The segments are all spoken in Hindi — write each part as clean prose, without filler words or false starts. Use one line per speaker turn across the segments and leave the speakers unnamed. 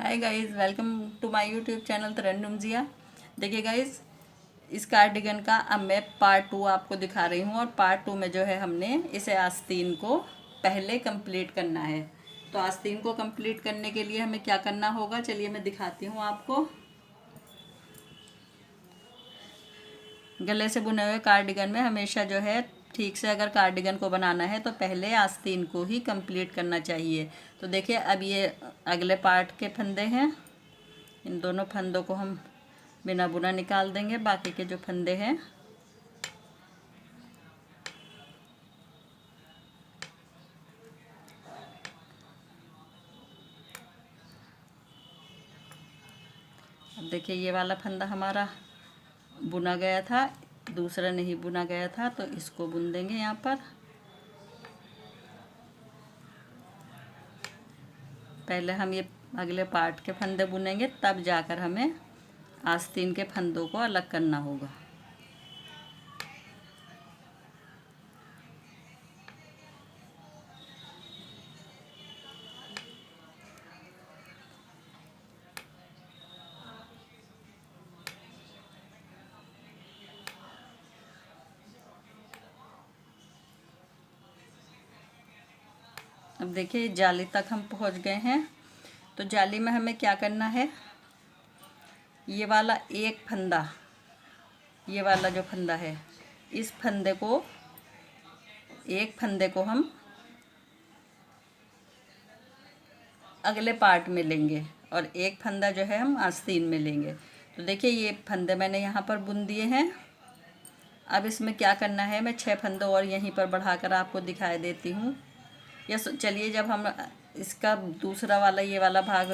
Hi guys, welcome to my YouTube channel Tarannum Ziya. देखिए गाइस, इस कार्डिगन का अब मैं पार्ट 2 आपको दिखा रही हूँ। और पार्ट 2 में जो है हमने इसे आस्तीन को पहले कंप्लीट करना है। तो आस्तीन को कंप्लीट करने के लिए हमें क्या करना होगा, चलिए मैं दिखाती हूँ आपको। गले से बुने हुए कार्डिगन में हमेशा जो है ठीक से अगर कार्डिगन को बनाना है तो पहले आस्तीन को ही कंप्लीट करना चाहिए। तो देखिए, अब ये अगले पार्ट के फंदे हैं। इन दोनों फंदों को हम बिना बुना निकाल देंगे। बाकी के जो फंदे हैं अब देखिए, ये वाला फंदा हमारा बुना गया था, दूसरा नहीं बुना गया था, तो इसको बुन देंगे यहाँ पर। पहले हम ये अगले पार्ट के फंदे बुनेंगे, तब जाकर हमें आस्तीन के फंदों को अलग करना होगा। अब देखिए, जाली तक हम पहुंच गए हैं। तो जाली में हमें क्या करना है, ये वाला एक फंदा, ये वाला जो फंदा है, इस फंदे को, एक फंदे को हम अगले पार्ट में लेंगे और एक फंदा जो है हम आस्तीन में लेंगे। तो देखिए, ये फंदे मैंने यहाँ पर बुन दिए हैं। अब इसमें क्या करना है, मैं 6 फंदों और यहीं पर बढ़ाकर आपको दिखाई देती हूँ। यस, चलिए जब हम इसका दूसरा वाला, ये वाला भाग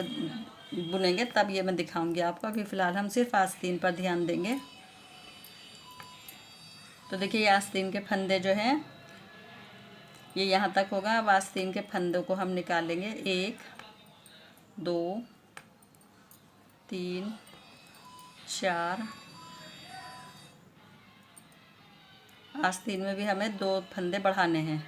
बुनेंगे तब ये मैं दिखाऊंगी आपको। अभी फ़िलहाल हम सिर्फ आस्तीन पर ध्यान देंगे। तो देखिए, ये आस्तीन के फंदे जो हैं ये यहाँ तक होगा। अब आस्तीन के फंदों को हम निकालेंगे। 1 2 3 4। आस्तीन में भी हमें 2 फंदे बढ़ाने हैं।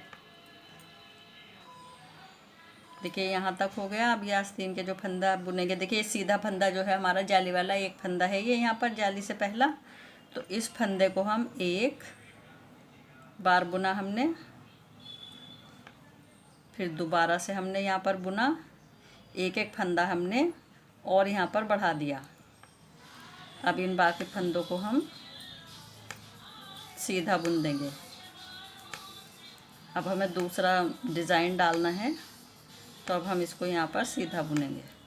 देखिए, यहाँ तक हो गया। अब ये आस्तीन के जो फंदा बुनेंगे, देखिए सीधा फंदा जो है हमारा जाली वाला एक फंदा है ये यहाँ पर जाली से पहला। तो इस फंदे को हम एक बार बुना हमने, फिर दोबारा से हमने यहाँ पर बुना, एक एक फंदा हमने और यहाँ पर बढ़ा दिया। अब इन बाकी फंदों को हम सीधा बुन देंगे। अब हमें दूसरा डिज़ाइन डालना है, तो अब हम इसको यहाँ पर सीधा बुनेंगे।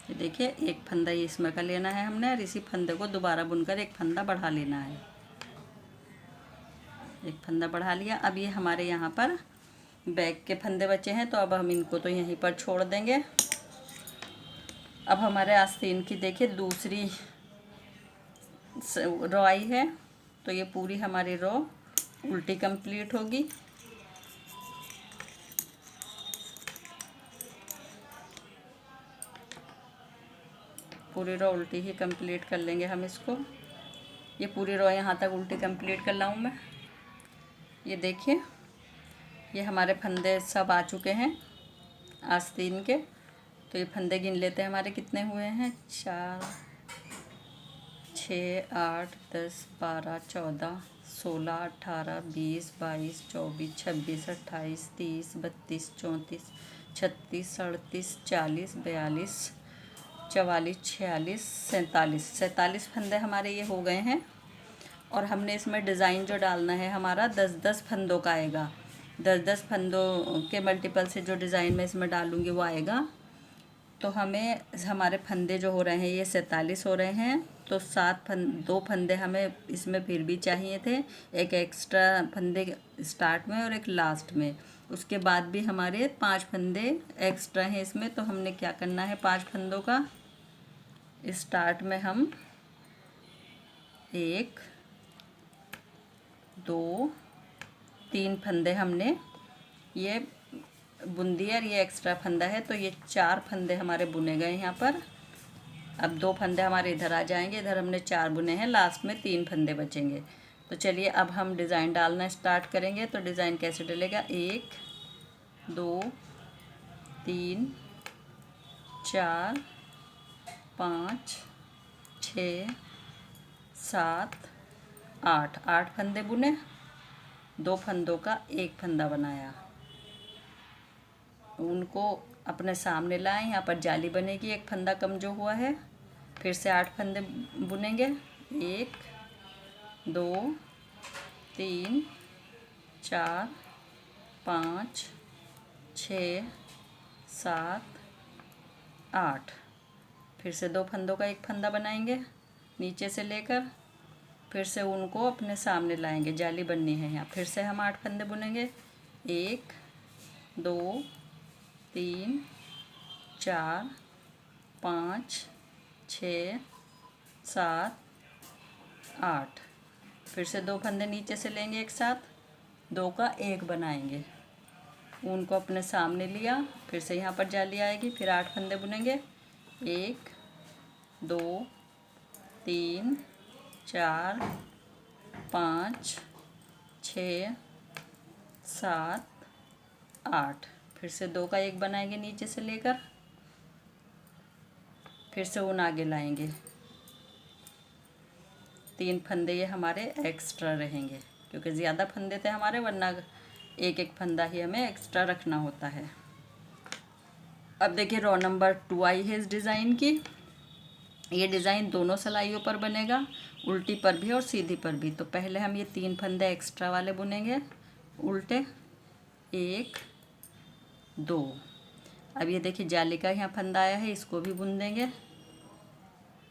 ये देखिए, एक फंदा ये इसमें का लेना है हमने, और इसी फंदे को दोबारा बुनकर एक फंदा बढ़ा लेना है। एक फंदा बढ़ा लिया। अब ये हमारे यहाँ पर बैक के फंदे बचे हैं, तो अब हम इनको तो यहीं पर छोड़ देंगे। अब हमारे आस्तीन की देखिए दूसरी रो आई है, तो ये पूरी हमारी रो उल्टी कंप्लीट होगी। पूरी रो उल्टी ही कंप्लीट कर लेंगे हम इसको। ये पूरी रो यहाँ तक उल्टी कंप्लीट कर लाऊँ मैं। ये देखिए, ये हमारे फंदे सब आ चुके हैं आस्तीन के। तो ये फंदे गिन लेते हैं हमारे कितने हुए हैं। 4 6 8 10 12 14 16, 18, 20, 22, 24, 26, 28, 30, 32, 34, 36, 38, 40, 42, 44, 46, 47 फंदे हमारे ये हो गए हैं। और हमने इसमें डिज़ाइन जो डालना है हमारा 10-10 फंदों का आएगा। 10-10 फंदों के मल्टीपल से जो डिज़ाइन मैं इसमें डालूँगी वो आएगा। तो हमें हमारे फंदे जो हो रहे हैं ये 47 हो रहे हैं। तो 2 फंदे हमें इसमें फिर भी चाहिए थे, एक एक्स्ट्रा फंदे स्टार्ट में और एक लास्ट में। उसके बाद भी हमारे 5 फंदे एक्स्ट्रा हैं इसमें। तो हमने क्या करना है, 5 फंदों का स्टार्ट में हम 1, 2, 3 फंदे हमने ये बुन दिए और ये एक्स्ट्रा फंदा है। तो ये 4 फंदे हमारे बुने गए यहाँ पर। अब 2 फंदे हमारे इधर आ जाएंगे, इधर हमने 4 बुने हैं, लास्ट में 3 फंदे बचेंगे। तो चलिए अब हम डिज़ाइन डालना स्टार्ट करेंगे। तो डिज़ाइन कैसे डलेगा, 1, 2, 3, 4, 5, 6, 7, 8 फंदे बुने, 2 फंदों का एक फंदा बनाया, उनको अपने सामने लाएं। यहाँ पर जाली बनेगी, एक फंदा कम जो हुआ है। फिर से 8 फंदे बुनेंगे, 1, 2, 3, 4, 5, 6, 7, 8। फिर से 2 फंदों का एक फंदा बनाएंगे नीचे से लेकर, फिर से उनको अपने सामने लाएंगे, जाली बननी है यहाँ। फिर से हम 8 फंदे बुनेंगे, 1, 2, 3, 4, 5, 6, 7, 8। फिर से 2 फंदे नीचे से लेंगे एक साथ, 2 का एक बनाएंगे, उनको अपने सामने लिया। फिर से यहाँ पर जाली आएगी, फिर 8 फंदे बुनेंगे, 1, 2, 3, 4, 5, 6, 7, 8। फिर से 2 का एक बनाएंगे नीचे से लेकर, फिर से ऊन आगे लाएंगे। 3 फंदे ये हमारे एक्स्ट्रा रहेंगे क्योंकि ज़्यादा फंदे थे हमारे, वरना एक एक फंदा ही हमें एक्स्ट्रा रखना होता है। अब देखिए रो नंबर 2 आई है इस डिज़ाइन की। ये डिज़ाइन दोनों सिलाइयों पर बनेगा, उल्टी पर भी और सीधी पर भी। तो पहले हम ये 3 फंदे एक्स्ट्रा वाले बुनेंगे उल्टे, 1, 2। अब ये देखिए जाली का यहाँ फंदा आया है, इसको भी बुन देंगे।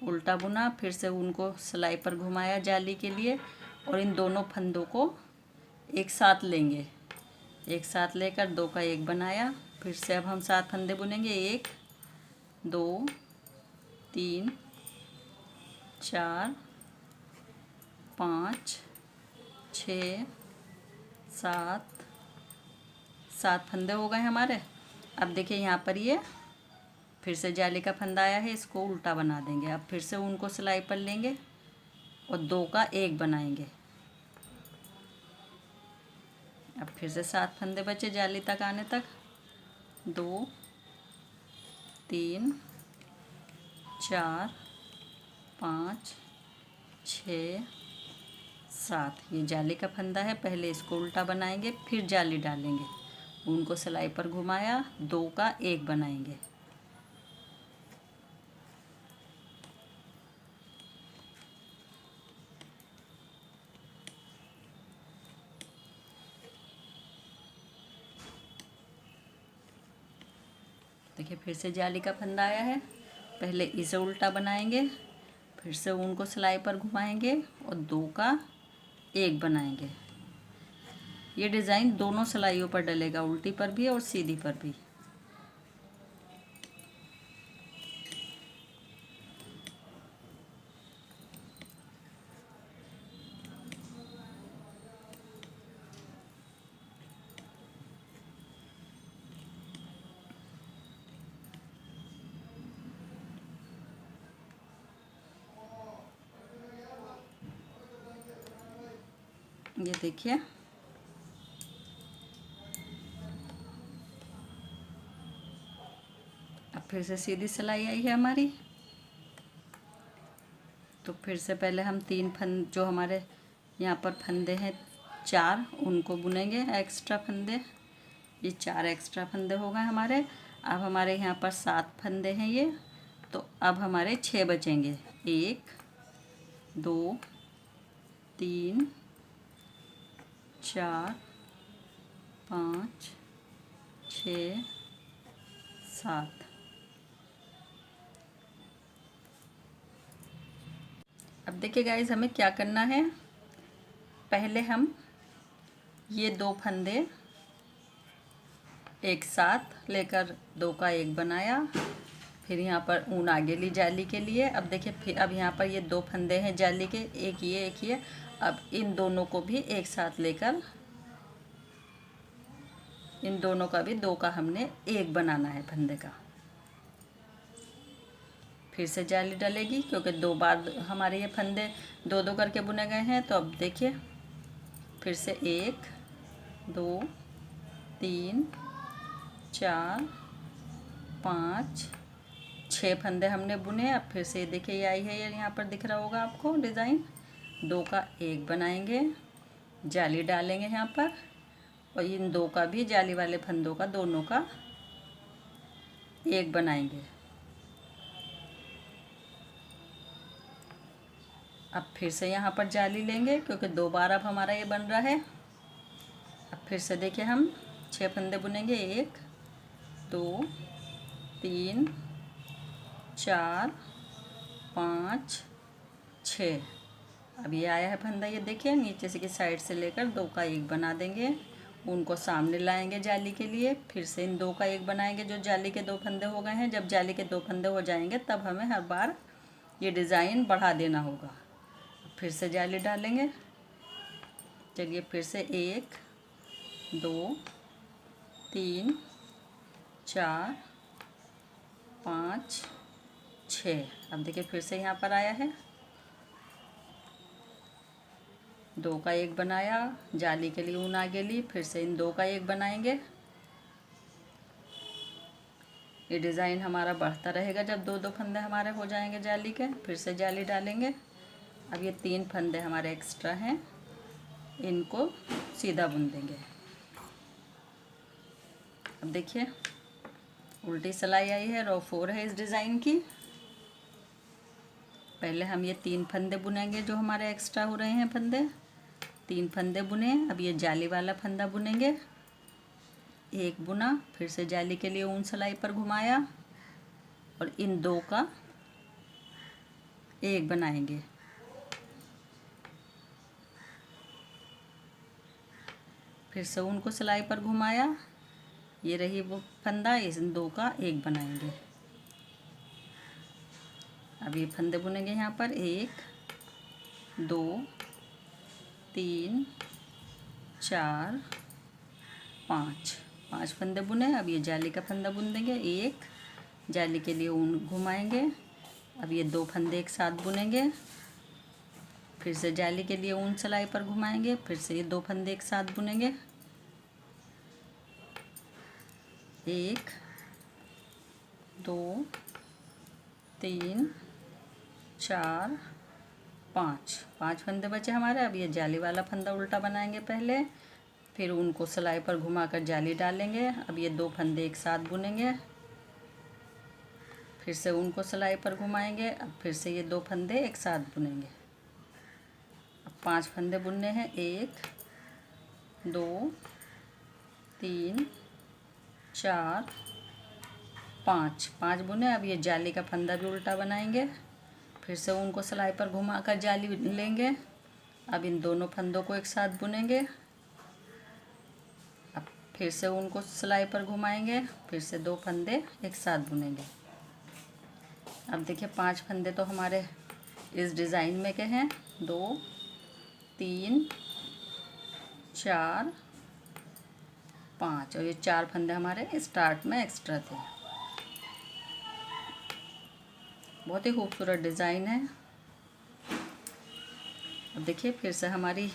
उल्टा बुना, फिर से उनको सिलाई पर घुमाया जाली के लिए, और इन दोनों फंदों को एक साथ लेंगे, एक साथ लेकर 2 का एक बनाया। फिर से अब हम 7 फंदे बुनेंगे, 1, 2, 3, 4, 5, 6, 7 फंदे हो गए हमारे। अब देखिए यहाँ पर ये फिर से जाली का फंदा आया है, इसको उल्टा बना देंगे। अब फिर से उनको सिलाई पर लेंगे और 2 का एक बनाएंगे। अब फिर से 7 फंदे बचे जाली तक आने तक, 2, 3, 4, 5, 6, 7। ये जाली का फंदा है, पहले इसको उल्टा बनाएंगे, फिर जाली डालेंगे, उनको सिलाई पर घुमाया, 2 का एक बनाएंगे। देखिए फिर से जाली का फंदा आया है, पहले इसे उल्टा बनाएंगे, फिर से उनको सिलाई पर घुमाएंगे और 2 का एक बनाएंगे। ये डिज़ाइन दोनों सिलाइयों पर डलेगा, उल्टी पर भी और सीधी पर भी। ये देखिए अब फिर से सीधी सिलाई आई है हमारी। तो फिर से पहले हम 3 फंद जो हमारे यहाँ पर फंदे हैं 4, उनको बुनेंगे एक्स्ट्रा फंदे। ये 4 एक्स्ट्रा फंदे हो गए हमारे। अब हमारे यहाँ पर 7 फंदे हैं ये, तो अब हमारे 6 बचेंगे। 1 2 3 4 5 6 7। अब देखिए गाइस, हमें क्या करना है। पहले हम ये 2 फंदे एक साथ लेकर 2 का 1 बनाया, फिर यहाँ पर ऊन आगे ली जाली के लिए। अब देखिए, फिर अब यहाँ पर ये 2 फंदे हैं जाली के, एक ये। अब इन दोनों को भी एक साथ लेकर इन दोनों का भी 2 का हमने 1 बनाना है फंदे का। फिर से जाली डलेगी, क्योंकि 2 बार हमारे ये फंदे 2 करके बुने गए हैं। तो अब देखिए, फिर से 1 2 3 4 5 6 फंदे हमने बुने। अब फिर से देखिए, ये आई है, ये यहाँ पर दिख रहा होगा आपको डिज़ाइन। 2 का 1 बनाएंगे, जाली डालेंगे यहाँ पर, और इन 2 का भी जाली वाले फंदों का दोनों का 1 बनाएंगे। अब फिर से यहाँ पर जाली लेंगे, क्योंकि 2 बार अब हमारा ये बन रहा है। अब फिर से देखिए, हम 6 फंदे बुनेंगे। 1 2 3 4 5 6। अब ये आया है फंदा, ये देखिए नीचे से की साइड से लेकर 2 का 1 बना देंगे। उनको सामने लाएंगे जाली के लिए, फिर से इन 2 का 1 बनाएंगे जो जाली के 2 फंदे हो गए हैं। जब जाली के 2 फंदे हो जाएंगे तब हमें हर बार ये डिज़ाइन बढ़ा देना होगा। फिर से जाली डालेंगे। चलिए, फिर से 1 2 3 4 5 6। अब देखिए, फिर से यहाँ पर आया है, 2 का 1 बनाया, जाली के लिए ऊन आगे ली, फिर से इन 2 का 1 बनाएंगे। ये डिज़ाइन हमारा बढ़ता रहेगा जब 2 फंदे हमारे हो जाएंगे जाली के। फिर से जाली डालेंगे। अब ये 3 फंदे हमारे एक्स्ट्रा हैं, इनको सीधा बुन देंगे। अब देखिए, उल्टी सिलाई आई है, रो 4 है इस डिज़ाइन की। पहले हम ये 3 फंदे बुनेंगे जो हमारे एक्स्ट्रा हो रहे हैं फंदे। 3 फंदे बुने। अब ये जाली वाला फंदा बुनेंगे, 1 बुना, फिर से जाली के लिए ऊन सिलाई पर घुमाया, और इन 2 का 1 बनाएंगे। फिर से ऊन को सिलाई पर घुमाया, ये रही वो फंदा, इस 2 का 1 बनाएंगे। अब ये फंदे बुनेंगे यहाँ पर 1 2 3 4 5 फंदे बुने। अब ये जाली का फंदा बुन देंगे, 1 जाली के लिए ऊन घुमाएंगे। अब ये 2 फंदे एक साथ बुनेंगे, फिर से जाली के लिए ऊन सिलाई पर घुमाएंगे, फिर से ये 2 फंदे एक साथ बुनेंगे, 1 2 3 4 5 फंदे बचे हमारे। अब ये जाली वाला फंदा उल्टा बनाएंगे पहले, फिर उनको सिलाई पर घुमाकर जाली डालेंगे। अब ये 2 फंदे एक साथ बुनेंगे, फिर से उनको सिलाई पर घुमाएंगे। अब फिर से ये 2 फंदे एक साथ बुनेंगे। अब 5 फंदे बुनने हैं, 1 2 3 4 5 बुने। अब ये जाली का फंदा भी उल्टा बनाएंगे, फिर से उनको सिलाई पर घुमाकर जाली लेंगे। अब इन दोनों फंदों को एक साथ बुनेंगे, अब फिर से उनको सिलाई पर घुमाएंगे, फिर से 2 फंदे एक साथ बुनेंगे। अब देखिए, 5 फंदे तो हमारे इस डिज़ाइन में के हैं, 2 3 4 5, और ये 4 फंदे हमारे स्टार्ट में एक्स्ट्रा थे। बहुत ही खूबसूरत डिज़ाइन है। अब देखिए, फिर से हमारी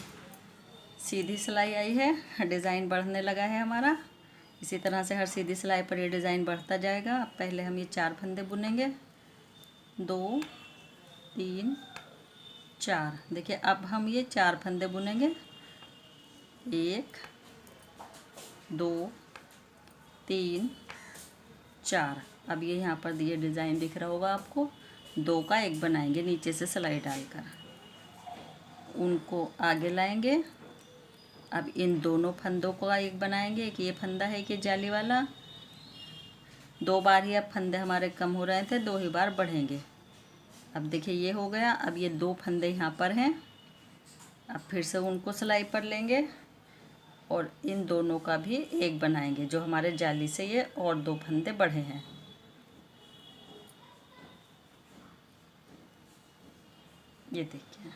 सीधी सिलाई आई है, डिज़ाइन बढ़ने लगा है हमारा। इसी तरह से हर सीधी सिलाई पर ये डिज़ाइन बढ़ता जाएगा। अब पहले हम ये 4 फंदे बुनेंगे, 2 3 4। देखिए अब हम ये 4 फंदे बुनेंगे, 1 2 3 4। अब ये यहाँ पर ये डिज़ाइन दिख रहा होगा आपको, 2 का 1 बनाएंगे नीचे से सिलाई डालकर, उनको आगे लाएंगे। अब इन दोनों फंदों का 1 बनाएंगे, एक ये फंदा है कि जाली वाला, 2 बार ही अब फंदे हमारे कम हो रहे थे, 2 ही बार बढ़ेंगे। अब देखिए ये हो गया। अब ये 2 फंदे यहाँ पर हैं, अब फिर से उनको सिलाई पर लेंगे और इन दोनों का भी 1 बनाएंगे, जो हमारे जाली से ये और 2 फंदे बढ़े हैं। ये देखिए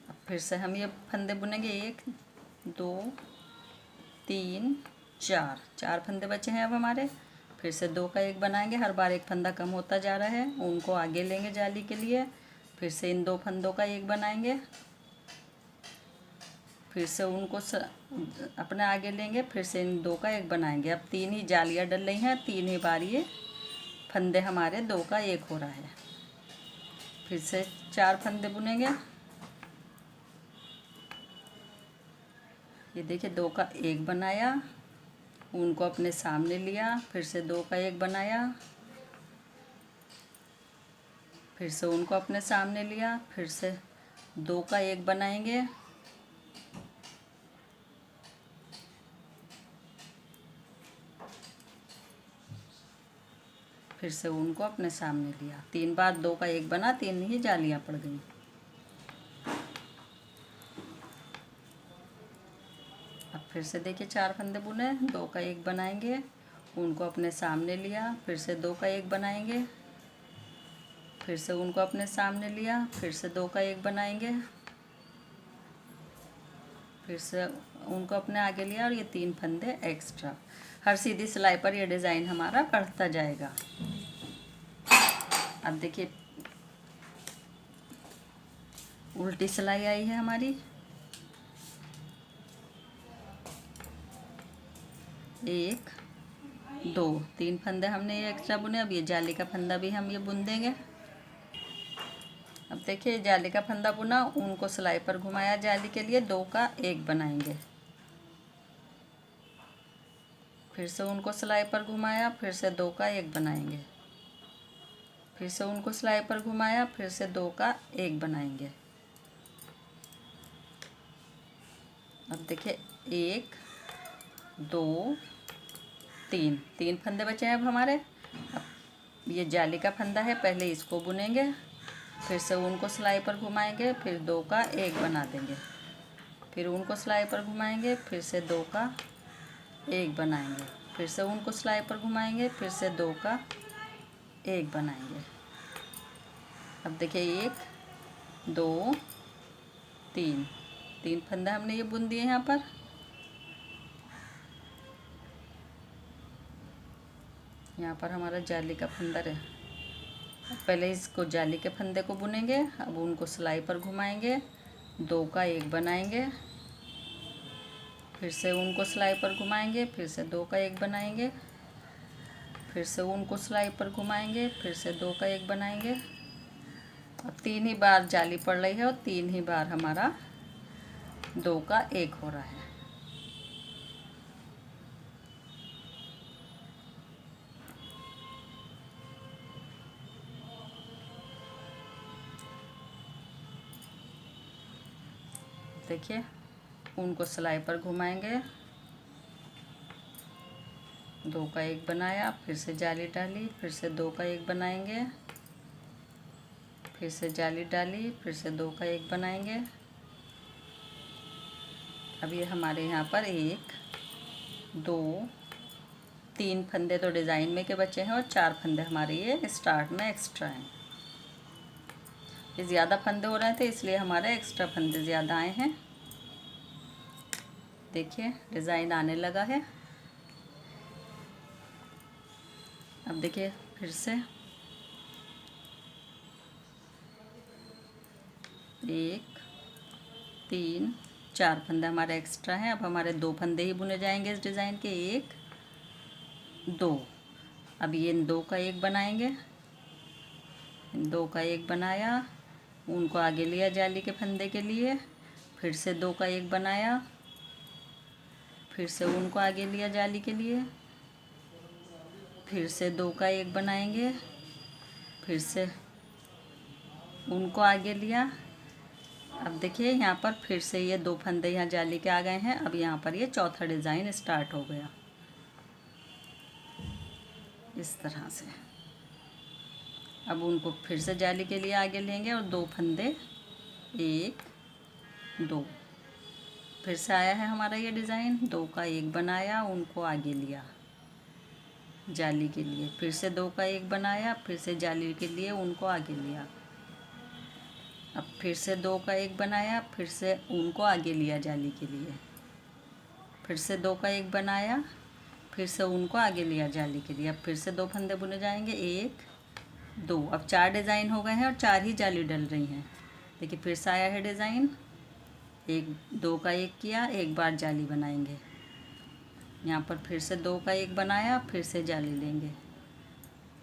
अब फिर से हम ये फंदे बुनेंगे, 1 2 3 4, 4 फंदे बचे हैं अब हमारे। फिर से 2 का 1 बनाएंगे, हर बार एक फंदा कम होता जा रहा है, उनको आगे लेंगे जाली के लिए। फिर से इन 2 फंदों का 1 बनाएंगे, फिर से उनको अपने आगे लेंगे, फिर से इन 2 का 1 बनाएंगे। अब 3 ही जालियाँ डल रही हैं, 3 ही बार ये फंदे हमारे 2 का 1 हो रहा है। फिर से 4 फंदे बुनेंगे। ये देखिए 2 का 1 बनाया, उनको अपने सामने लिया, फिर से 2 का 1 बनाया, फिर से उनको अपने सामने लिया, फिर से 2 का 1 बनाएंगे, फिर से उनको अपने सामने लिया। 3 बार 2 का 1 बना, 3 ही जालियाँ पड़ गई। अब फिर से देखिए 4 फंदे बुने, 2 का 1 बनाएंगे, उनको अपने सामने लिया, फिर से 2 का 1 बनाएंगे, फिर से उनको अपने सामने लिया, फिर से 2 का 1 बनाएंगे, फिर से उनको अपने आगे लिया और ये 3 फंदे एक्स्ट्रा। हर सीधी सिलाई पर ये डिज़ाइन हमारा बढ़ता जाएगा। अब देखिए उल्टी सिलाई आई है हमारी, 1 2 3 फंदे हमने ये एक्स्ट्रा बुने। अब ये जाली का फंदा भी हम ये बुन देंगे। अब देखिए जाली का फंदा बुना, उनको सिलाई पर घुमाया जाली के लिए, 2 का 1 बनाएंगे, फिर से उनको सिलाई पर घुमाया, फिर से 2 का 1 बनाएंगे, फिर से उनको सिलाई पर घुमाया, फिर से 2 का 1 बनाएंगे। अब देखिए 1 2 3 फंदे बचे हैं अब हमारे। अब ये जाली का फंदा है, पहले इसको बुनेंगे, फिर से उनको सिलाई पर घुमाएंगे, फिर 2 का 1 बना देंगे, फिर उनको सिलाई पर घुमाएंगे, फिर से 2 का 1 बनाएंगे, फिर से उनको सिलाई पर घुमाएंगे, फिर से 2 का 1 बनाएंगे। अब देखिए 1 2 3 फंदे हमने ये बुन दिए यहाँ पर। यहाँ पर हमारा जाली का फंदा है, पहले इसको जाली के फंदे को बुनेंगे, अब उनको सिलाई पर घुमाएंगे, 2 का 1 बनाएंगे, फिर से उनको सिलाई पर घुमाएंगे, फिर से 2 का 1 बनाएंगे, फिर से उनको सिलाई पर घुमाएंगे, फिर से 2 का 1 बनाएंगे। और 3 ही बार जाली पड़ रही है और 3 ही बार हमारा 2 का 1 हो रहा है। देखिए उनको सिलाई पर घुमाएंगे, 2 का 1 बनाया, फिर से जाली डाली, फिर से 2 का 1 बनाएंगे, फिर से जाली डाली, फिर से 2 का 1 बनाएंगे। अब ये हमारे यहाँ पर 1 2 3 फंदे तो डिज़ाइन में के बचे हैं और 4 फंदे हमारे ये स्टार्ट में एक्स्ट्रा हैं। ये ज़्यादा फंदे हो रहे थे इसलिए हमारे एक्स्ट्रा फंदे ज़्यादा आए हैं। देखिए डिज़ाइन आने लगा है। अब देखिए फिर से 1 3 4 फंदे हमारे एक्स्ट्रा हैं। अब हमारे 2 फंदे ही बुने जाएंगे इस डिज़ाइन के, 1 2। अब ये 2 का 1 बनाएंगे, 2 का 1 बनाया, ऊन को आगे लिया जाली के फंदे के लिए, फिर से 2 का 1 बनाया, फिर से ऊन को आगे लिया जाली के लिए, फिर से 2 का 1 बनाएंगे, फिर से ऊन को आगे लिया। अब देखिए यहाँ पर फिर से ये 2 फंदे यहाँ जाली के आ गए हैं। अब यहाँ पर ये चौथा डिज़ाइन स्टार्ट हो गया इस तरह से। अब उनको फिर से जाली के लिए आगे लेंगे और 2 फंदे, 1 2, फिर से आया है हमारा ये डिज़ाइन। 2 का 1 बनाया, उनको आगे लिया जाली के लिए, फिर से 2 का 1 बनाया, फिर से जाली के लिए उनको आगे लिया। अब फिर से 2 का 1 बनाया, फिर से उनको आगे लिया जाली के लिए, फिर से 2 का 1 बनाया, फिर से उनको आगे लिया जाली के लिए। अब फिर से 2 फंदे बुने जाएंगे, 1 2। अब 4 डिज़ाइन हो गए हैं और 4 ही जाली डल रही हैं। देखिए फिर से आया है डिज़ाइन, 2 का 1 किया, एक बार जाली बनाएंगे। यहाँ पर फिर से 2 का 1 बनाया, फिर से जाली लेंगे।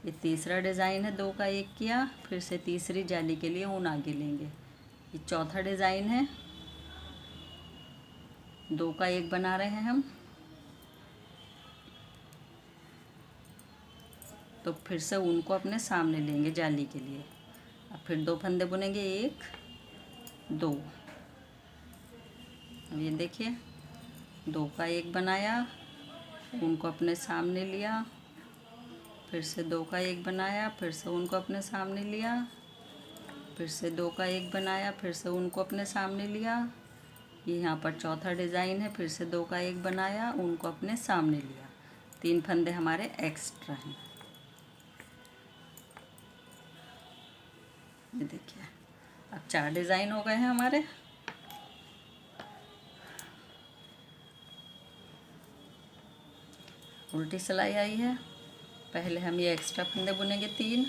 ये तीसरा डिज़ाइन है, 2 का 1 किया, फिर से तीसरी जाली के लिए ऊन आगे लेंगे। ये चौथा डिज़ाइन है, 2 का 1 बना रहे हैं हम, तो फिर से ऊन को अपने सामने लेंगे जाली के लिए। अब फिर 2 फंदे बुनेंगे, 1 2। अब ये देखिए 2 का 1 बनाया, ऊन को अपने सामने लिया, फिर से 2 का 1 बनाया, फिर से ऊन को अपने सामने लिया, फिर से 2 का 1 बनाया, फिर से ऊन को अपने सामने लिया। ये यहाँ पर चौथा डिज़ाइन है, फिर से 2 का 1 बनाया, ऊन को अपने सामने लिया। 3 फंदे हमारे एक्स्ट्रा हैं। ये देखिए अब 4 डिज़ाइन हो गए हैं हमारे। उल्टी सिलाई आई है। पहले हम ये एक्स्ट्रा फंदे बुनेंगे, 3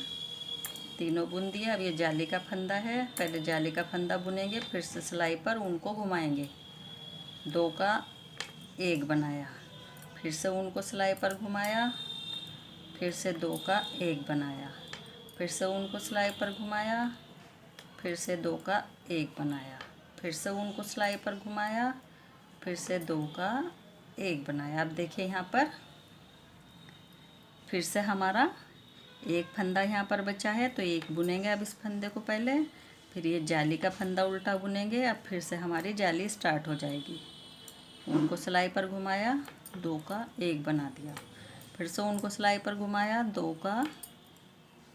तीनों बुन दिए। अब ये जाली का फंदा है, पहले जाली का फंदा बुनेंगे, फिर से सिलाई पर ऊन को घुमाएंगे। 2 का 1 बनाया, फिर से ऊन को सिलाई पर घुमाया, फिर से 2 का 1 बनाया, फिर से ऊन को सिलाई पर घुमाया, फिर से 2 का 1 बनाया, फिर से ऊन को सिलाई पर घुमाया, फिर से 2 का 1 बनाया। अब देखिए यहाँ पर फिर से हमारा एक फंदा यहाँ पर बचा है, तो 1 बुनेंगे अब इस फंदे को पहले, फिर ये जाली का फंदा उल्टा बुनेंगे। अब फिर से हमारी जाली स्टार्ट हो जाएगी। ऊन को सिलाई पर घुमाया, 2 का 1 बना दिया, फिर से ऊन को सिलाई पर घुमाया, 2 का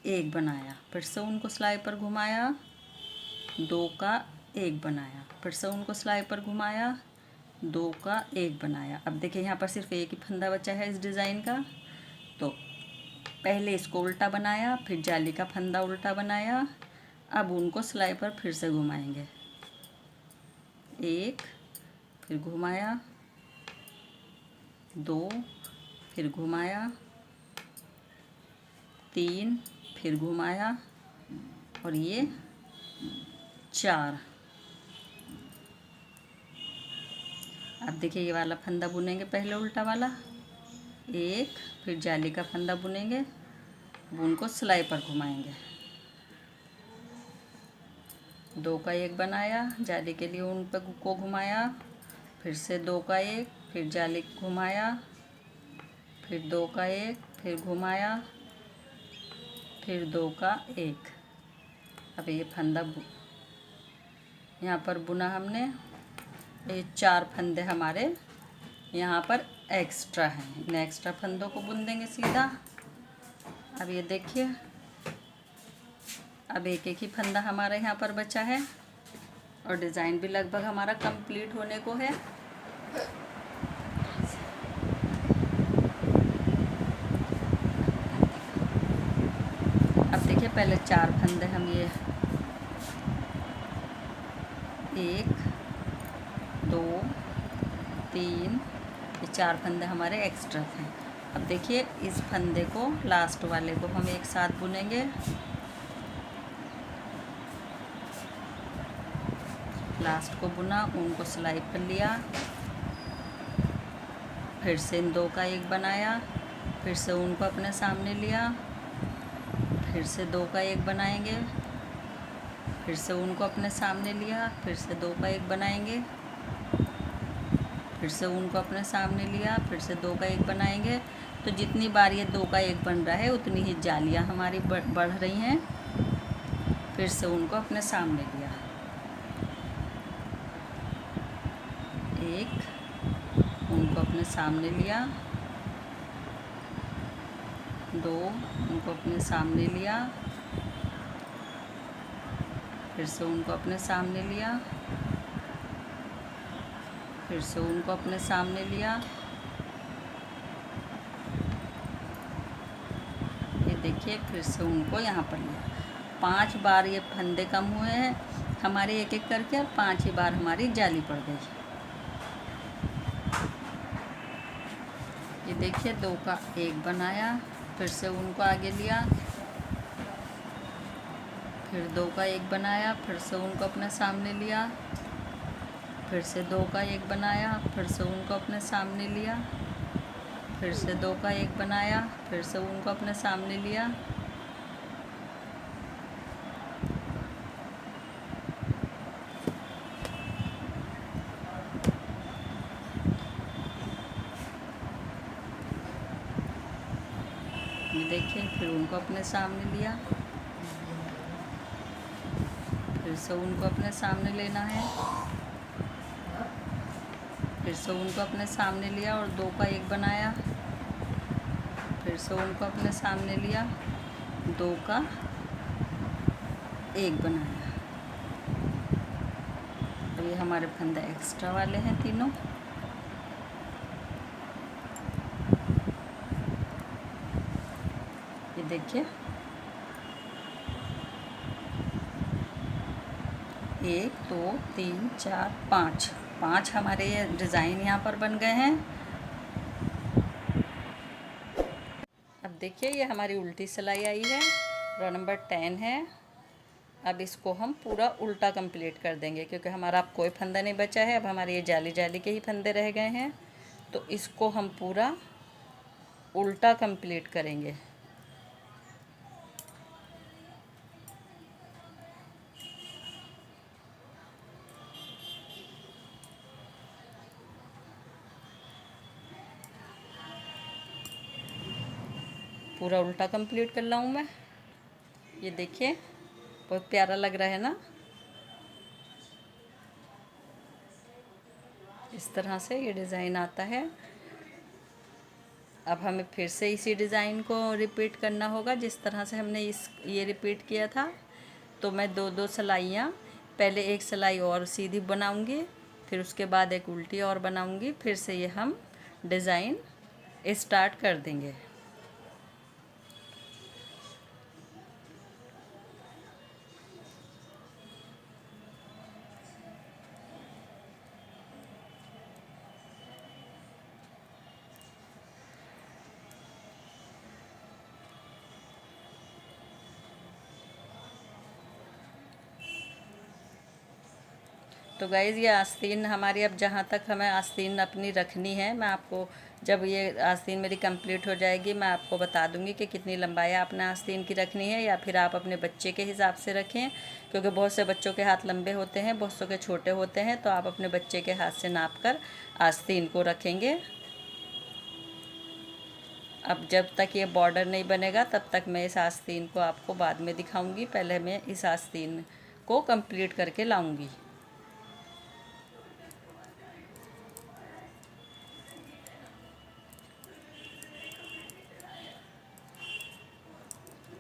1 बनाया, फिर से ऊन को सिलाई पर घुमाया, 2 का 1 बनाया, फिर से ऊन को सिलाई पर घुमाया, 2 का 1 बनाया। अब देखिए यहाँ पर सिर्फ एक ही फंदा बचा है इस डिज़ाइन का, तो पहले इसको उल्टा बनाया, फिर जाली का फंदा उल्टा बनाया। अब उनको सिलाई पर फिर से घुमाएंगे, 1 फिर घुमाया, 2 फिर घुमाया, 3 फिर घुमाया, और ये 4। अब देखिए ये वाला फंदा बुनेंगे पहले उल्टा वाला, 1 फिर जाली का फंदा बुनेंगे, ऊन को सिलाई पर घुमाएंगे। 2 का 1 बनाया, जाली के लिए ऊन पर को घुमाया, फिर से 2 का 1, फिर जाली घुमाया, फिर 2 का 1, फिर घुमाया, फिर 2 का 1। अब ये फंदा यहाँ पर बुना हमने। ये 4 फंदे हमारे यहाँ पर एक्स्ट्रा हैं। इन एक्स्ट्रा फंदों को बुन देंगे सीधा। अब ये देखिए अब एक एक ही फंदा हमारा यहाँ पर बचा है और डिज़ाइन भी लगभग हमारा कंप्लीट होने को है। अब देखिए पहले 4 फंदे हम ये 1 2 3 ये 4 फंदे हमारे एक्स्ट्रा थे। अब देखिए इस फंदे को लास्ट वाले को हम एक साथ बुनेंगे। लास्ट को बुना, ऊन को सिलाई पर लिया, फिर से इन 2 का 1 बनाया, फिर से ऊन को अपने सामने लिया, फिर से 2 का 1 बनाएंगे, फिर से ऊन को अपने सामने लिया, फिर से 2 का 1 बनाएंगे, फिर से ऊन को अपने सामने लिया, फिर से 2 का 1 बनाएंगे। तो जितनी बार ये 2 का 1 बन रहा है उतनी ही जालियाँ हमारी बढ़ रही हैं। फिर से ऊन को अपने सामने लिया, 1 ऊन को अपने सामने लिया, 2 ऊन को अपने सामने लिया, फिर से ऊन को अपने सामने लिया, फिर से ऊन को अपने सामने लिया। ये देखिए, फिर से ऊन को यहाँ पर लिया। 5 बार ये फंदे कम हुए हैं हमारे एक एक करके, और 5 ही बार हमारी जाली पड़ गई। ये देखिए, 2 का 1 बनाया, फिर से ऊन को आगे लिया, फिर 2 का 1 बनाया, फिर से ऊन को अपने सामने लिया, फिर से 2 का 1 बनाया, फिर से ऊन को अपने सामने लिया, फिर से 2 का 1 बनाया, फिर से ऊन को अपने सामने लिया, ये देखिए, फिर ऊन को अपने सामने लिया, फिर से ऊन को अपने सामने लेना है, फिर से ऊन को अपने सामने लिया और 2 का 1 बनाया, फिर से ऊन को अपने सामने लिया, 2 का 1 बनाया। और ये हमारे फंदे एक्स्ट्रा वाले हैं तीनों। ये देखिए, 1 2 3 4 5 हमारे ये डिज़ाइन यहाँ पर बन गए हैं। अब देखिए, ये हमारी उल्टी सिलाई आई है, रो नंबर 10 है। अब इसको हम पूरा उल्टा कंप्लीट कर देंगे, क्योंकि हमारा अब कोई फंदा नहीं बचा है। अब हमारे ये जाली जाली के ही फंदे रह गए हैं, तो इसको हम पूरा उल्टा कंप्लीट करेंगे। पूरा उल्टा कंप्लीट कर रहा हूँ मैं। ये देखिए, बहुत प्यारा लग रहा है ना। इस तरह से ये डिज़ाइन आता है। अब हमें फिर से इसी डिज़ाइन को रिपीट करना होगा जिस तरह से हमने ये रिपीट किया था। तो मैं 2 सिलाइयाँ, पहले एक सिलाई और सीधी बनाऊंगी, फिर उसके बाद एक उल्टी और बनाऊंगी, फिर से ये हम डिज़ाइन स्टार्ट कर देंगे। तो गाइज़, ये आस्तीन हमारी, अब जहाँ तक हमें आस्तीन अपनी रखनी है, मैं आपको जब ये आस्तीन मेरी कंप्लीट हो जाएगी मैं आपको बता दूंगी कि कितनी लंबाई आपने आस्तीन की रखनी है, या फिर आप अपने बच्चे के हिसाब से रखें, क्योंकि बहुत से बच्चों के हाथ लंबे होते हैं, बहुत से के छोटे होते हैं। तो आप अपने बच्चे के हाथ से नाप कर आस्तीन को रखेंगे। अब जब तक ये बॉर्डर नहीं बनेगा तब तक मैं इस आस्तीन को आपको बाद में दिखाऊंगी। पहले मैं इस आस्तीन को कंप्लीट करके लाऊंगी।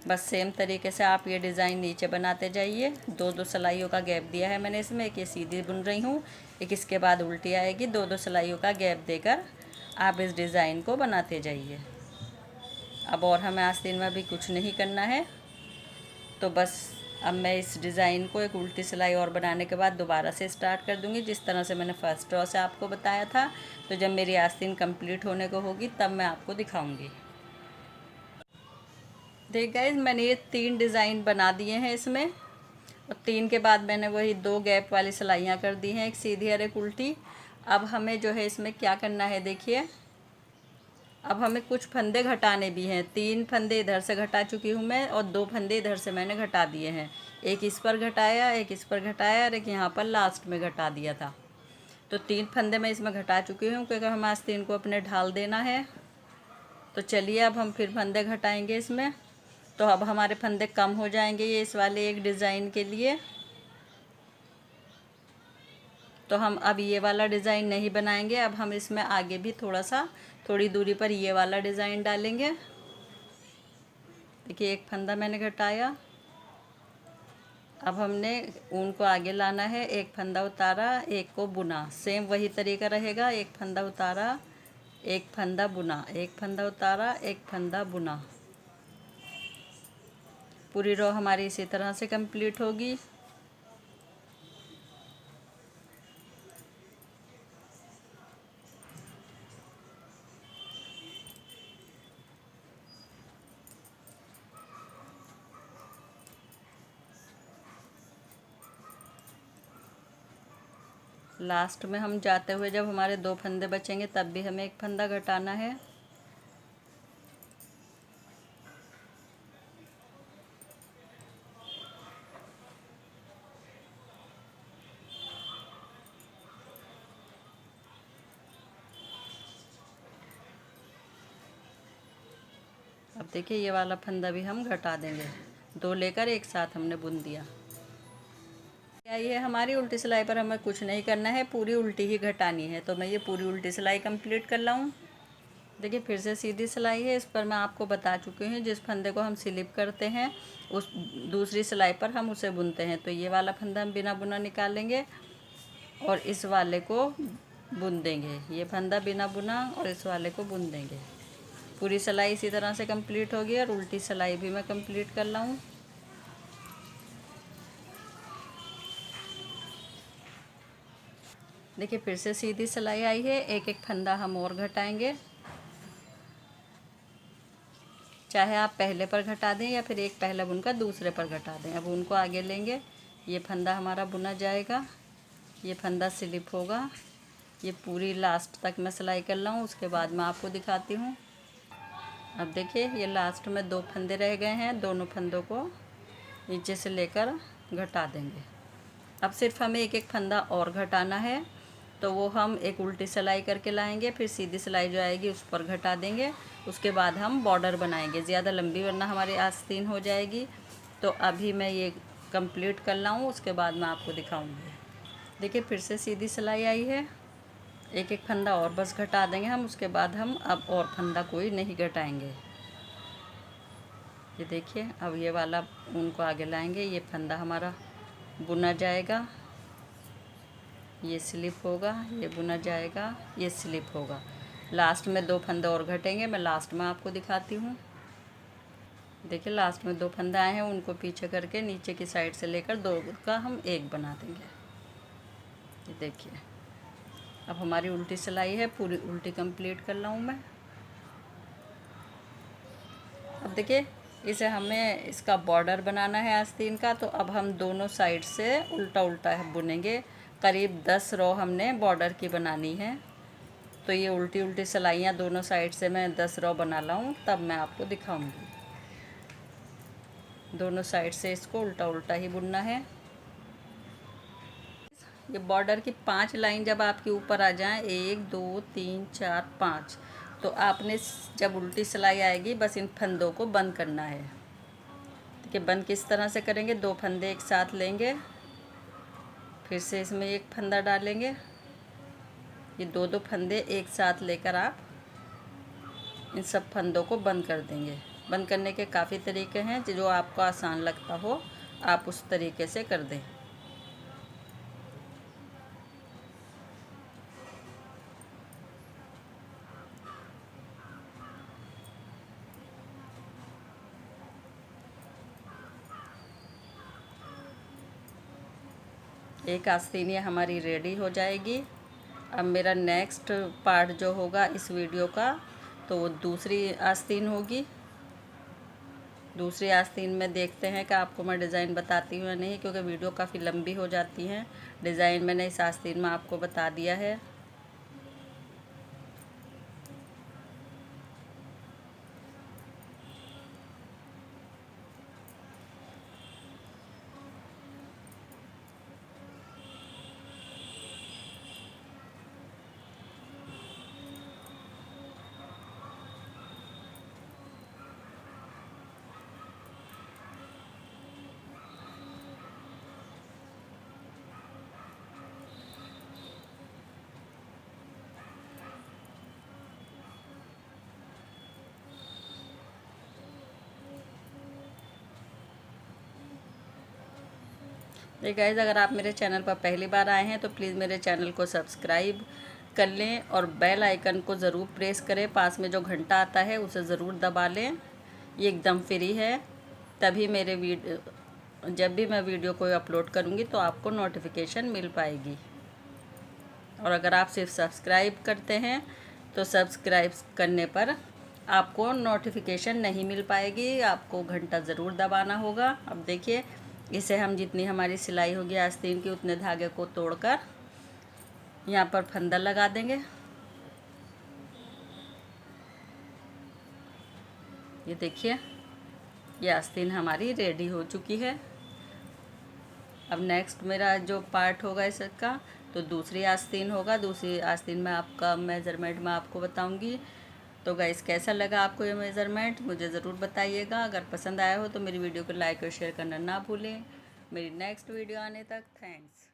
बस सेम तरीके से आप ये डिज़ाइन नीचे बनाते जाइए। 2 सिलाइयों का गैप दिया है मैंने इसमें, एक ये सीधी बुन रही हूँ, एक इसके बाद उल्टी आएगी। 2 सिलाइयों का गैप देकर आप इस डिज़ाइन को बनाते जाइए। अब और हमें आस्तीन में भी कुछ नहीं करना है। तो बस अब मैं इस डिज़ाइन को एक उल्टी सिलाई और बनाने के बाद दोबारा से स्टार्ट कर दूँगी, जिस तरह से मैंने फ़र्स्ट रो से आपको बताया था। तो जब मेरी आस्तीन कंप्लीट होने को होगी तब मैं आपको दिखाऊँगी। देख गाइस, मैंने ये 3 डिज़ाइन बना दिए हैं इसमें, और 3 के बाद मैंने वही 2 गैप वाली सिलाइयाँ कर दी हैं, एक सीधी और एक उल्टी। अब हमें जो है इसमें क्या करना है, देखिए, अब हमें कुछ फंदे घटाने भी हैं। 3 फंदे इधर से घटा चुकी हूँ मैं और 2 फंदे इधर से मैंने घटा दिए हैं। एक इस पर घटाया, एक इस पर घटाया और एक यहाँ पर लास्ट में घटा दिया था। तो 3 फंदे मैं इसमें घटा चुकी हूँ क्योंकि हम आस्तीन को अपने ढाल देना है। तो चलिए अब हम फिर फंदे घटाएंगे इसमें। तो अब हमारे फंदे कम हो जाएंगे ये इस वाले एक डिज़ाइन के लिए। तो हम अब ये वाला डिज़ाइन नहीं बनाएंगे। अब हम इसमें आगे भी थोड़ी दूरी पर ये वाला डिज़ाइन डालेंगे। देखिए एक फंदा मैंने घटाया। अब हमने ऊन को आगे लाना है, एक फंदा उतारा, एक को बुना। सेम वही तरीका रहेगा, एक फंदा उतारा, एक फंदा बुना, एक फंदा उतारा, एक फंदा बुना। पूरी रो हमारी इसी तरह से कंप्लीट होगी। लास्ट में हम जाते हुए जब हमारे 2 फंदे बचेंगे तब भी हमें एक फंदा घटाना है। अब देखिए ये वाला फंदा भी हम घटा देंगे। 2 लेकर एक साथ हमने बुन दिया। ये हमारी उल्टी सिलाई पर हमें कुछ नहीं करना है, पूरी उल्टी ही घटानी है। तो मैं ये पूरी उल्टी सिलाई कंप्लीट कर लाऊँ। देखिए फिर से सीधी सिलाई है। इस पर मैं आपको बता चुकी हूँ, जिस फंदे को हम स्लिप करते हैं उस दूसरी सिलाई पर हम उसे बुनते हैं। तो ये वाला फंदा हम बिना बुना निकालेंगे और इस वाले को बुन देंगे। ये फंदा बिना बुना और इस वाले को बुन देंगे। पूरी सिलाई इसी तरह से कंप्लीट होगी और उल्टी सिलाई भी मैं कंप्लीट कर लाऊँ। देखिए फिर से सीधी सिलाई आई है। एक एक फंदा हम और घटाएंगे। चाहे आप पहले पर घटा दें या फिर एक पहला बुनकर दूसरे पर घटा दें। अब उनको आगे लेंगे। ये फंदा हमारा बुना जाएगा, ये फंदा स्लिप होगा। ये पूरी लास्ट तक मैं सिलाई कर लाऊँ, उसके बाद मैं आपको दिखाती हूँ। अब देखिए ये लास्ट में 2 फंदे रह गए हैं। दोनों फंदों को नीचे से लेकर घटा देंगे। अब सिर्फ हमें एक एक फंदा और घटाना है। तो वो हम एक उल्टी सिलाई करके लाएंगे, फिर सीधी सिलाई जो आएगी उस पर घटा देंगे। उसके बाद हम बॉर्डर बनाएंगे। ज़्यादा लंबी वरना हमारी आस्तीन हो जाएगी। तो अभी मैं ये कंप्लीट कर लाऊँ, उसके बाद मैं आपको दिखाऊंगी। देखिए फिर से सीधी सिलाई आई है। एक एक फंदा और बस घटा देंगे हम, उसके बाद हम अब और फंदा कोई नहीं घटाएंगे। ये देखिए अब ये वाला ऊन को आगे लाएंगे। ये फंदा हमारा बुना जाएगा, ये स्लिप होगा, ये बुना जाएगा, ये स्लिप होगा। लास्ट में 2 फंदे और घटेंगे। मैं लास्ट में आपको दिखाती हूँ। देखिए लास्ट में 2 फंदे आए हैं, उनको पीछे करके नीचे की साइड से लेकर 2 का हम एक बना देंगे। ये देखिए अब हमारी उल्टी सिलाई है, पूरी उल्टी कंप्लीट कर लाऊँ मैं। अब देखिए इसे हमें इसका बॉर्डर बनाना है आस्तीन का। तो अब हम दोनों साइड से उल्टा उल्टा बुनेंगे। करीब 10 रो हमने बॉर्डर की बनानी है। तो ये उल्टी उल्टी सिलाइयाँ दोनों साइड से मैं 10 रो बना लाऊँ, तब मैं आपको दिखाऊंगी। दोनों साइड से इसको उल्टा उल्टा ही बुनना है। ये बॉर्डर की 5 लाइन जब आपके ऊपर आ जाएं, 1 2 3 4 5, तो आपने जब उल्टी सिलाई आएगी बस इन फंदों को बंद करना है। देखिए बंद किस तरह से करेंगे। 2 फंदे एक साथ लेंगे, फिर से इसमें एक फंदा डालेंगे। ये 2 फंदे एक साथ लेकर आप इन सब फंदों को बंद कर देंगे। बंद करने के काफ़ी तरीके हैं, जो आपको आसान लगता हो आप उस तरीके से कर दें। एक आस्तीन ये हमारी रेडी हो जाएगी। अब मेरा नेक्स्ट पार्ट जो होगा इस वीडियो का, तो वो दूसरी आस्तीन होगी। दूसरी आस्तीन में देखते हैं कि आपको मैं डिज़ाइन बताती हूँ या नहीं, क्योंकि वीडियो काफ़ी लंबी हो जाती हैं। डिज़ाइन मैंने इस आस्तीन में आपको बता दिया है। ये गाइस, अगर आप मेरे चैनल पर पहली बार आए हैं तो प्लीज़ मेरे चैनल को सब्सक्राइब कर लें और बेल आइकन को ज़रूर प्रेस करें। पास में जो घंटा आता है उसे ज़रूर दबा लें। ये एकदम फ्री है, तभी मेरे जब भी मैं वीडियो कोई अपलोड करूँगी तो आपको नोटिफिकेशन मिल पाएगी। और अगर आप सिर्फ सब्सक्राइब करते हैं तो सब्सक्राइब करने पर आपको नोटिफिकेशन नहीं मिल पाएगी, आपको घंटा ज़रूर दबाना होगा। अब देखिए, इसे हम जितनी हमारी सिलाई होगी आस्तीन की उतने धागे को तोड़कर यहाँ पर फंदा लगा देंगे। ये देखिए, ये आस्तीन हमारी रेडी हो चुकी है। अब नेक्स्ट मेरा जो पार्ट होगा इसका, तो दूसरी आस्तीन होगा। दूसरी आस्तीन में आपका मेज़रमेंट मैं आपको बताऊंगी। तो गाइस, कैसा लगा आपको ये मेज़रमेंट मुझे ज़रूर बताइएगा। अगर पसंद आया हो तो मेरी वीडियो को लाइक और शेयर करना ना भूलें। मेरी नेक्स्ट वीडियो आने तक थैंक्स।